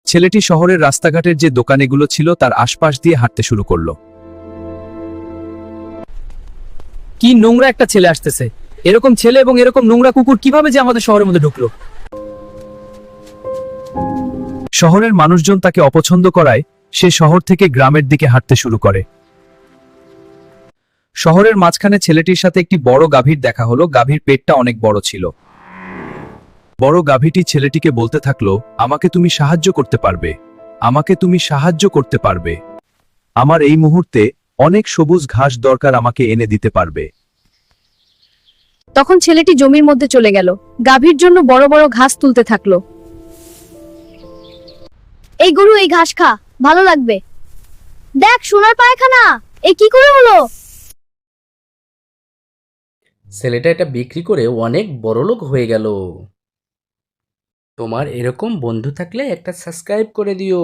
ছেলেটি শহরের রাস্তাঘাটের যে দোকানেগুলো ছিল তার আশপাশ দিয়ে হাঁটতে শুরু করলো। কি নোংরা একটা ছেলে আসতেছে! এরকম ছেলে এবং এরকম নোংরা কুকুর কিভাবে যে আমাদের শহরের মধ্যে ঢুকলো? শহরের মানুষজন তাকে অপছন্দ করায় সে শহর থেকে গ্রামের দিকে হাঁটতে শুরু করে। শহরের মাঝখানে ছেলেটির সাথে একটি বড় গাভীর দেখা হলো। গাভীর পেটটা অনেক বড় ছিল। বড় গাভীটি ছেলেটিকে বলতে থাকলো, আমাকে তুমি সাহায্য করতে পারবে, আমাকে তুমি সাহায্য করতে পারবে। আমার এই মুহূর্তে অনেক সবুজ ঘাস দরকার, আমাকে এনে দিতে পারবে। তখন ছেলেটি জমির মধ্যে চলে গেল, গাভীর জন্য বড় বড় ঘাস তুলতে থাকলো। এই গরু, এই ঘাস খা, ভালো লাগবে। দেখ, সোনার পায়খানা! এ কি করে হলো? ছেলেটা এটা বিক্রি করে অনেক বড়লোক হয়ে গেল। তোমার এরকম বন্ধু থাকলে একটা সাবস্ক্রাইব করে দিও।